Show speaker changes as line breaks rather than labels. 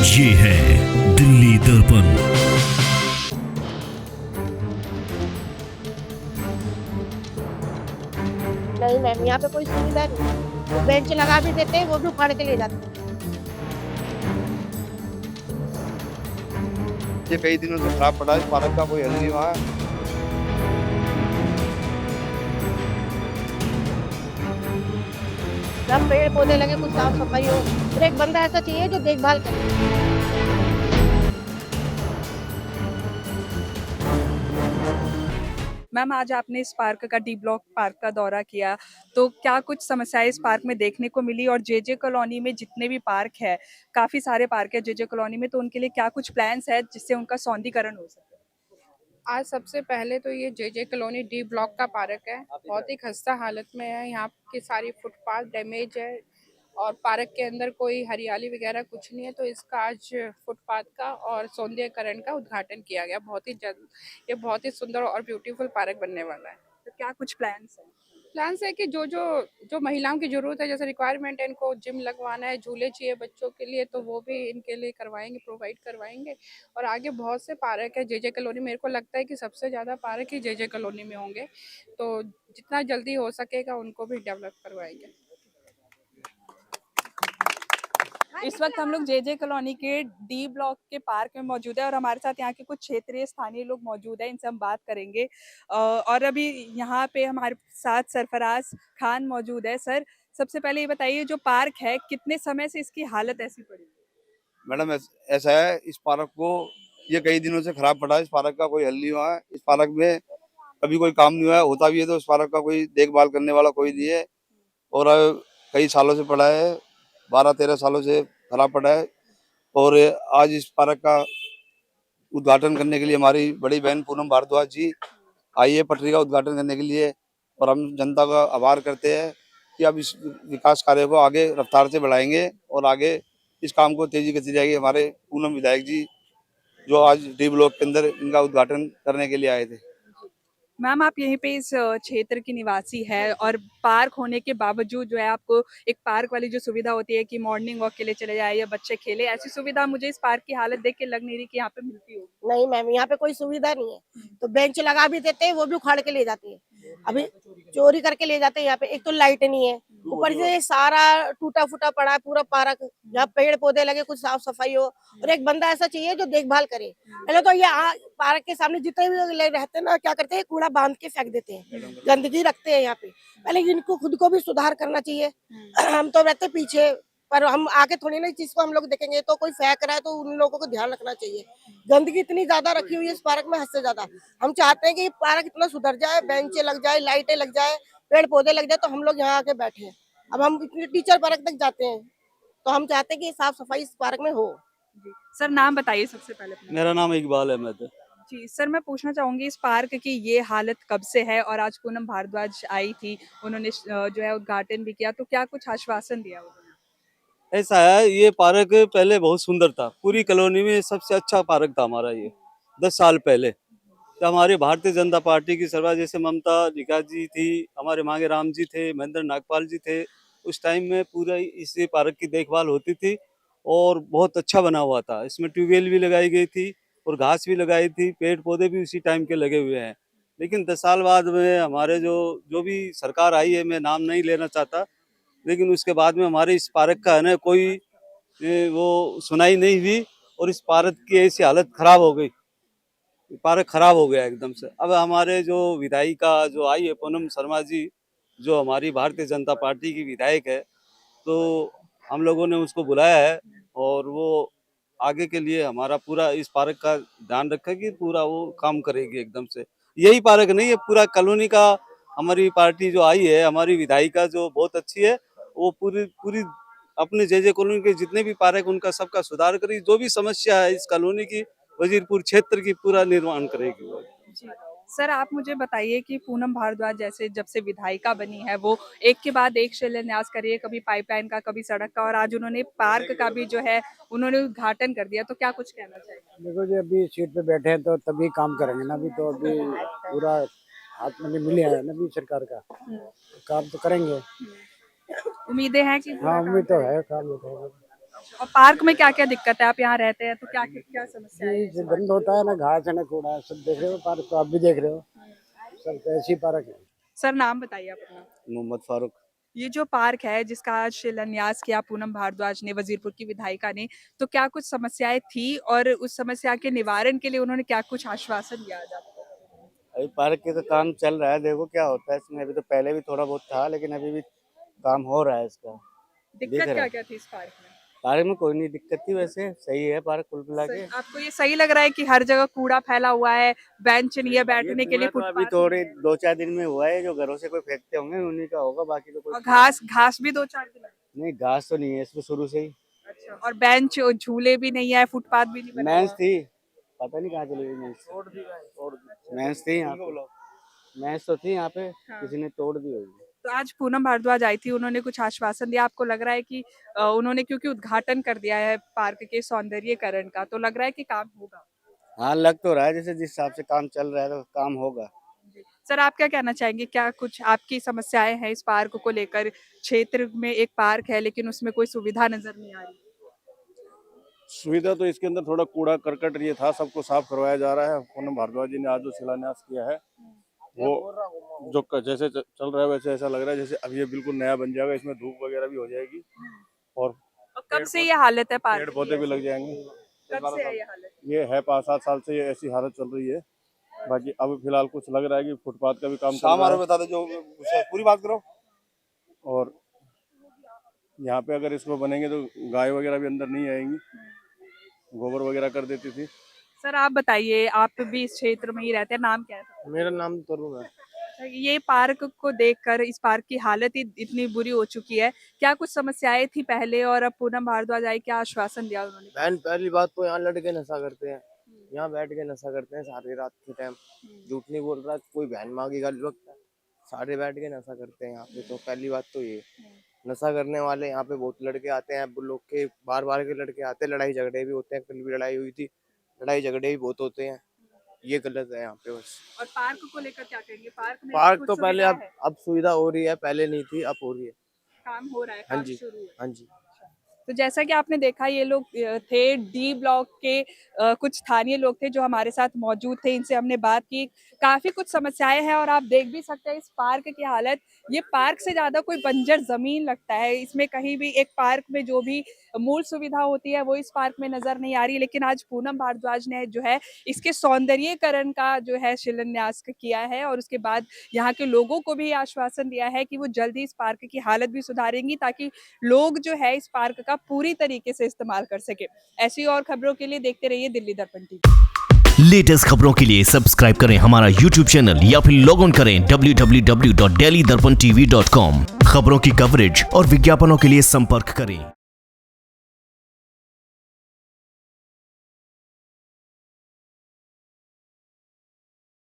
ये है दिल्ली दर्पण।
नहीं मैम, यहाँ पे कोई सुविधा नहीं है। तो बेंच लगा भी देते हैं, वो भी उखाड़ के ले जाते हैं।
ये कई दिनों से खराब पड़ा है, इस पार्क का कोई हल नहीं हुआ है।
सब पेड़ पौधे लगे, कुछ साफ सफाई हो, और एक बंदा ऐसा चाहिए जो देखभाल करे।
मैम, आज आपने इस पार्क का डी ब्लॉक पार्क का दौरा किया, तो क्या कुछ समस्याएं इस पार्क में देखने को मिली? और जे कॉलोनी में जितने भी पार्क है, काफी सारे पार्क है जे कॉलोनी में, तो उनके लिए क्या कुछ प्लान्स है जिससे उनका सौंदर्यीकरण हो सके?
आज सबसे पहले तो ये जे कॉलोनी डी ब्लॉक का पार्क है, बहुत ही खस्ता हालत में है। यहाँ की सारी फुटपाथ डैमेज है और पार्क के अंदर कोई हरियाली वगैरह कुछ नहीं है, तो इसका आज फुटपाथ का और सौंदर्यीकरण का उद्घाटन किया गया बहुत ही जल्द। ये बहुत ही सुंदर और ब्यूटीफुल पार्क बनने वाला है।
तो क्या कुछ प्लान्स है?
प्लान्स है कि जो जो जो महिलाओं की ज़रूरत है, जैसे रिक्वायरमेंट है, इनको जिम लगवाना है, झूले चाहिए बच्चों के लिए, तो वो भी इनके लिए करवाएंगे, प्रोवाइड करवाएंगे। और आगे बहुत से पार्क है जे कॉलोनी, मेरे को लगता है कि सबसे ज़्यादा पार्क ही जे कॉलोनी में होंगे, तो जितना जल्दी हो सकेगा उनको भी डेवलप करवाएंगे।
इस वक्त हम लोग जे कॉलोनी के डी ब्लॉक के पार्क में मौजूद है और हमारे साथ यहाँ के कुछ क्षेत्रीय स्थानीय लोग मौजूद हैं, इनसे हम बात करेंगे। और अभी यहाँ पे हमारे साथ सरफराज खान मौजूद है। सर, सबसे पहले ये बताइए, जो पार्क है कितने समय से इसकी हालत ऐसी पड़ी है?
मैडम ऐसा है, इस पार्क को ये कई दिनों से खराब पड़ा है, इस पार्क का कोई हल नहीं हुआ है। इस पार्क में कभी कोई काम नहीं हुआ है, होता भी है तो इस पार्क का कोई देखभाल करने वाला कोई नहीं है। और कई सालों से पड़ा है, 12-13 सालों से खराब पड़ा है। और आज इस पार्क का उद्घाटन करने के लिए हमारी बड़ी बहन पूनम भारद्वाज जी आई है पटरी का उद्घाटन करने के लिए। और हम जनता का आभार करते हैं कि अब इस विकास कार्य को आगे रफ्तार से बढ़ाएंगे और आगे इस काम को तेजी गति जाएगी। हमारे पूनम विधायक जी जो आज डी ब्लॉक के अंदर इनका उद्घाटन करने के लिए आए थे।
मैम, आप यहीं पे इस क्षेत्र की निवासी है और पार्क होने के बावजूद जो है आपको एक पार्क वाली जो सुविधा होती है कि मॉर्निंग वॉक के लिए चले जाए या बच्चे खेले, ऐसी सुविधा मुझे इस पार्क की हालत देख के लग नहीं रही कि यहाँ पे मिलती होगी।
नहीं मैम, यहाँ पे कोई सुविधा नहीं है। तो बेंच लगा भी देते हैं, वो भी उखाड़ के ले जाते हैं। अभी चोरी करके ले जाते हैं। यहाँ पे एक तो लाइट नहीं है, ऊपर से सारा टूटा फूटा पड़ा है पूरा पार्क। यहाँ पेड़ पौधे लगे, कुछ साफ सफाई हो, और एक बंदा ऐसा चाहिए जो देखभाल करे। पहले तो ये पार्क के सामने जितने भी लोग रहते हैं ना, क्या करते हैं, कूड़ा बांध के फेंक देते हैं, गंदगी रखते हैं यहाँ पे। पहले इनको खुद को भी सुधार करना चाहिए। हम तो रहते पीछे, पर हम आगे थोड़ी ना इस चीज को हम लोग देखेंगे। तो कोई फेंक रहा है तो उन लोगों को ध्यान रखना चाहिए। गंदगी इतनी ज्यादा रखी हुई है इस पार्क में, हद से ज्यादा। हम चाहते हैं कि ये पार्क इतना सुधर जाए, बेंचे लग जाए, लाइटें लग जाए, पेड़ पौधे लग जाए, तो हम लोग यहाँ आके बैठे। अब हम इतने टीचर पार्क तक जाते हैं, तो हम चाहते हैं कि साफ सफाई इस पार्क में हो।
जी सर, नाम बताइए सबसे पहले अपना।
मेरा नाम इकबाल अहमद है।
जी सर, मैं पूछना चाहूंगी इस पार्क की ये हालत कब से है? और आज पूनम भारद्वाज आई थी, उन्होंने जो है उद्घाटन भी किया, तो क्या कुछ आश्वासन दिया उन्होंने?
ऐसा है, ये पार्क पहले बहुत सुंदर था, पूरी कॉलोनी में सबसे अच्छा पार्क था हमारा ये 10 साल पहले। तो हमारी भारतीय जनता पार्टी की सरकार, जैसे ममता निकात जी थी, हमारे मांगे राम जी थे, महेंद्र नागपाल जी थे, उस टाइम में पूरा इस पार्क की देखभाल होती थी और बहुत अच्छा बना हुआ था। इसमें ट्यूबवेल भी लगाई गई थी और घास भी लगाई थी, पेड़ पौधे भी उसी टाइम के लगे हुए हैं। लेकिन 10 साल बाद में हमारे जो जो भी सरकार आई है, मैं नाम नहीं लेना चाहता, लेकिन उसके बाद में हमारे इस पार्क का है ना कोई वो सुनाई नहीं हुई और इस पार्क की ऐसी हालत खराब हो गई, पार्क खराब हो गया एकदम से। अब हमारे जो विधायिका जो आई है पूनम शर्मा जी, जो हमारी भारतीय जनता पार्टी की विधायक है, तो हम लोगों ने उसको बुलाया है और वो आगे के लिए हमारा पूरा इस पार्क का ध्यान रखेगी, पूरा वो काम करेगी एकदम से। यही पार्क नहीं है, पूरा कॉलोनी का हमारी पार्टी जो आई है, हमारी विधायिका जो बहुत अच्छी है, वो पूरी पूरी अपने जे कॉलोनी के जितने भी पार्क उनका सबका सुधार करेगी। जो भी समस्या है इस कॉलोनी की, वजीरपुर क्षेत्र की, पूरा निर्माण करेगी वो।
जी सर, आप मुझे बताइए कि पूनम भारद्वाज जैसे जब से विधायिका बनी है, वो एक के बाद एक शिलान्यास कर रही है, कभी पाइपलाइन का, कभी सड़क का, और आज उन्होंने पार्क का भी जो है उन्होंने उद्घाटन कर दिया, तो क्या कुछ कहना चाहिए?
देखो जी, अभी सीट पे बैठे हैं तो तभी काम करेंगे ना। अभी तो अभी पूरा हाथ में मिले हैं ना अभी सरकार का, काम तो करेंगे।
उम्मीदें हैं कि पूरा
हाँ,
काम
उम्मीद तो
करेंगे।
है, काम हो जाएगा।
और पार्क में क्या क्या दिक्कत है? आप यहाँ रहते हैं तो क्या क्या समस्या है?
ये गंद होता है ना, घास है ना कूड़ा है, सब देख रहे हो पार्क तो, आप भी देख रहे हो, सब तो ऐसी पार्क है।
सर नाम बताइए अपना।
मोहम्मद फारूक।
ये जो पार्क है जिसका आज शिलान्यास किया पूनम भारद्वाज ने, वजीरपुर की विधायिका ने, तो क्या कुछ समस्याएं थी और उस समस्या के निवारण के लिए उन्होंने क्या कुछ आश्वासन दिया आज आपको?
अभी पार्क के तो काम चल रहा है, देखो क्या होता है इसमें। अभी तो पहले भी थोड़ा बहुत था, लेकिन अभी भी काम हो रहा है इसका।
दिक्कत
दिख रहा
क्या
है।
क्या थी इस पार्क में?
पार्क में कोई नहीं दिक्कत थी, वैसे सही है पार्क कुल मिला के।
आपको ये सही लग रहा है कि हर जगह कूड़ा फैला हुआ है, बेंच नहीं है बैठने के लिए,
तो अभी
फुटपाथ
थोड़े
नहीं है?
2-4 दिन में हुआ है, जो घरों से कोई फेंकते होंगे उन्हीं का होगा, बाकी तो
और
कोई
घास भी 2-4 दिन है?
नहीं। घास तो नहीं है इसमें शुरू से ही।
अच्छा, और बेंच और झूले भी नहीं है, फुटपाथ भी नहीं बना
मैंस
हुआ?
थी, पता नहीं कहाँ चली गई मैंस। मैंस थी यहाँ पे, मैंस तो थी यहाँ पे,
हाँ।
किसी ने तोड़ दी होगी।
तो आज पूनम भारद्वाज आई थी, उन्होंने कुछ आश्वासन दिया। आपको लग रहा है कि उन्होंने क्योंकि उद्घाटन कर दिया है पार्क के सौंदर्यीकरण का, तो लग रहा है कि काम होगा?
हाँ, लग तो रहा है जैसे जिस हिसाब से काम चल रहा है तो काम होगा।
सर आप क्या कहना चाहेंगे, क्या कुछ आपकी समस्याएं हैं इस पार्क को लेकर? क्षेत्र में एक पार्क है लेकिन उसमें कोई सुविधा नजर नहीं आ रही।
सुविधा तो इसके अंदर थोड़ा कूड़ा करकट ये था, सबको साफ करवाया जा रहा है। पूनम भारद्वाज जी ने आज जो शिलान्यास किया है वो जो जैसे चल रहा है वैसे ऐसा लग रहा है जैसे अब ये बिल्कुल नया बन जाएगा। इसमें धूप वगैरह भी हो जाएगी और
और कब से ये हालत है पार्क
पेड़
की?
पौधे भी लग जाएंगे।
कब से है ये हालत?
ये है 5-7 साल से ये ऐसी हालत चल रही है। बाकी अब फिलहाल कुछ लग रहा है कि फुटपाथ का भी काम चल रहा है।
बता दो जो पूरी बात करो।
और यहाँ पे अगर इसको बनेंगे तो गाय वगैरह भी अंदर नहीं आएंगी, गोबर वगैरह कर देती थी।
सर आप बताइए, आप भी इस क्षेत्र में ही रहते हैं, नाम क्या है?
मेरा नाम तरुण है।
अच्छा, ये पार्क को देखकर इस पार्क की हालत ही इतनी बुरी हो चुकी है, क्या कुछ समस्याएं थी पहले और अब पूनम भारद्वाज आई, क्या आश्वासन दिया उन्होंने?
बहन पहली बात तो यहाँ लड़के नशा करते हैं, यहाँ बैठ के नशा करते हैं सारी रात के टाइम। झूठ नहीं बोल रहा, कोई बहन मांगी गल वक्त सारे बैठ के नशा करते हैं यहाँ पे। तो पहली बात तो ये नशा करने वाले यहाँ पे बहुत लड़के आते हैं, वो लोग के बार बार के लड़के आते हैं, लड़ाई झगड़े भी होते हैं। कल भी लड़ाई हुई थी, लड़ाई झगड़े भी बहुत होते हैं, ये गलत है यहाँ पे बस।
और पार्क को लेकर क्या कहेंगे? पार्क में
पार्क
कुछ
तो पहले
सुविधा है?
अब सुविधा हो रही है, पहले नहीं थी, अब हो रही है।
काम हो रहा है,
हाँ
काम
जी,
शुरू है।
हाँ जी।
तो जैसा कि आपने देखा, ये लोग थे डी ब्लॉक के कुछ स्थानीय लोग थे जो हमारे साथ मौजूद थे, इनसे हमने बात की। काफी कुछ समस्याएं हैं और आप देख भी सकते हैं इस पार्क की हालत। ये पार्क से ज्यादा कोई बंजर जमीन लगता है, इसमें कहीं भी एक पार्क में जो भी मूल सुविधा होती है वो इस पार्क में नजर नहीं आ रही। लेकिन आज पूनम भारद्वाज ने जो है इसके सौंदर्यीकरण का जो है शिलान्यास किया है और उसके बाद यहाँ के लोगों को भी आश्वासन दिया है कि वो जल्दी इस पार्क की हालत भी सुधारेंगी ताकि लोग जो है इस पार्क का पूरी तरीके से इस्तेमाल कर सके। ऐसी और खबरों के लिए देखते रहिए दिल्ली दर्पण टीवी।
लेटेस्ट खबरों के लिए सब्सक्राइब करें हमारा यूट्यूब चैनल या फिर लॉग ऑन करें www.delhidarpantv.com। खबरों की कवरेज और विज्ञापनों के लिए संपर्क करें।